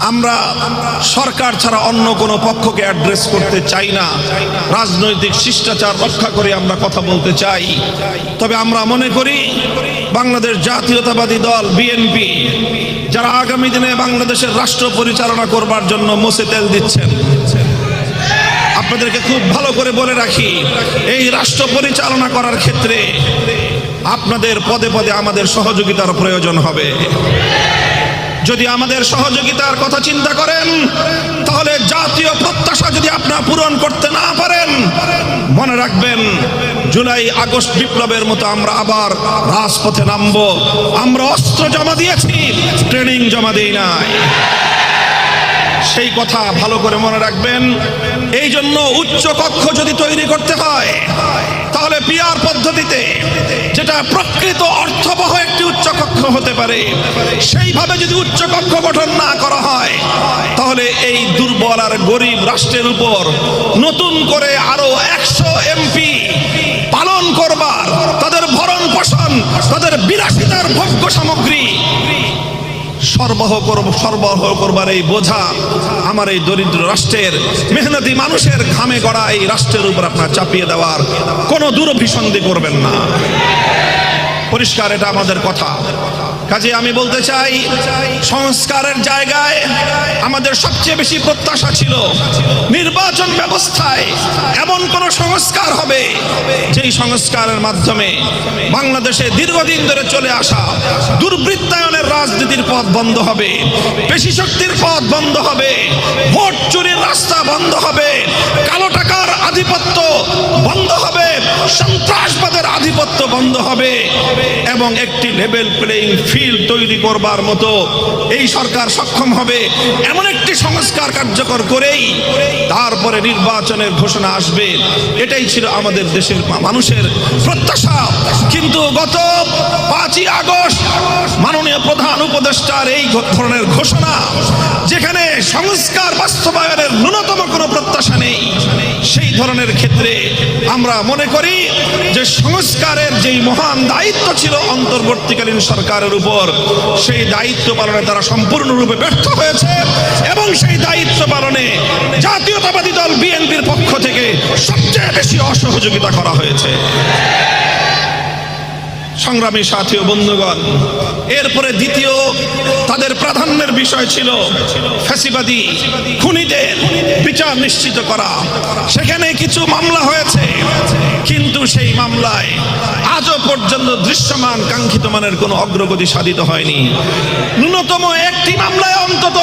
আমরা সরকার ছাড়া অন্য কোনো পক্ষকে অ্যাড্রেস করতে চাই না। রাজনৈতিক শিষ্টাচার রক্ষা করে আমরা কথা বলতে চাই। তবে আমরা মনে করি বাংলাদেশ জাতীয়তাবাদী দল বিএনপি যারা আগামী দিনে বাংলাদেশের রাষ্ট্র পরিচালনা করবার জন্য মোষে তেল দিচ্ছেন, আপনাদেরকে খুব ভালো করে বলে রাখি, এই রাষ্ট্র পরিচালনা করার ক্ষেত্রে আপনাদের পদে পদে আমাদের সহযোগিতার প্রয়োজন হবে। যদি আমাদের সহযোগিতার কথা চিন্তা করেন, তাহলে জাতীয় প্রত্যাশা যদি আপনারা পূরণ করতে না পারেন, মনে রাখবেন জুলাই আগস্ট বিপ্লবের মতো আমরা আবার রাজপথে নামবো। আমরা অস্ত্র জমা দিয়েছি, ট্রেনিং জমা দেই নাই। সেই কথা ভালো করে মনে রাখবেন। এই জন্য উচ্চ কক্ষ যদি তৈরি করতে হয়, তাহলে পিআর পদ্ধতিতে, যেটা প্রকৃত অর্থবহ একটি উচ্চ কক্ষ হতে পারে, সেইভাবে যদি উচ্চ কক্ষ গঠন না করা হয়, তাহলে এই দুর্বল আর গরিব রাষ্ট্রের উপর নতুন করে আরো 100 এমপি পালন করবার, তাদের ভরণ পোষণ, তাদের বিলাসিতার ভোগ্য সামগ্রী সরবরাহ করবার এই বোঝা আমার এই দরিদ্র রাষ্ট্রের মেহনতি মানুষের ঘামে গড়া এই রাষ্ট্রের উপর আপনার চাপিয়ে দেওয়ার কোনো দুরভিসন্ধি করবেন না। পরিষ্কার এটা আমাদের কথা। কাজে আমি বলতে চাই, সংস্কারের জায়গায় আমাদের সবচেয়ে বেশি প্রত্যাশা ছিল নির্বাচন ব্যবস্থায় এমন কোন সংস্কার হবে, যেই সংস্কারের মাধ্যমে বাংলাদেশে দীর্ঘদিন ধরে চলে আসা দুর্বৃত্তায়নের রাজনীতির পথ বন্ধ হবে, পেশি শক্তির পথ বন্ধ হবে, ভোট চুরির রাস্তা বন্ধ হবে, কালো টাকার আধিপত্য বন্ধ হবে, সন্ত্রাসবাদের আধিপত্য বন্ধ হবে, এবং একটি লেভেল প্লেইং ফিল্ড তৈরি করবার মতো এই সরকার সক্ষম হবে। এমন একটি সংস্কার কার্যকর করেই তারপরে নির্বাচনের ঘোষণা আসবে। এটাই ছিল আমাদের দেশের মানুষের প্রত্যাশা। কিন্তু গত 5ই আগস্ট মাননীয় প্রধান উপদেষ্টার এই ধরনের ঘোষণা, যেখানে সংস্কার বাস্তবায়নের ন্যূনতম কোনো প্রত্যাশা নেই, সেই ধরনের ক্ষেত্রে আমরা মনে করি যে সংস্কারের যেই মহান দায়িত্ব ছিল অন্তর্বর্তীকালীন সরকারের উপর, সেই দায়িত্ব পালনে তারা সম্পূর্ণরূপে ব্যর্থ হয়েছে, এবং সেই দায়িত্ব পালনে জাতীয়তাবাদী দল বিএনপির পক্ষ থেকে সবচেয়ে বেশি অসহযোগিতা করা হয়েছে। সংগ্রামী সাথী ও বন্ধুগণ, এরপরে দ্বিতীয় তাদের প্রাধান্যের বিষয় ছিল ফ্যাসিবাদী খুনিদের বিচার নিশ্চিত করা। সেখানে কিছু মামলা হয়েছে, কিন্তু সেই মামলায় আজও পর্যন্ত দৃশ্যমান কাঙ্ক্ষিত মানের কোনো অগ্রগতি সাধিত হয়নি। ন্যূনতম একটি মামলায় অন্তত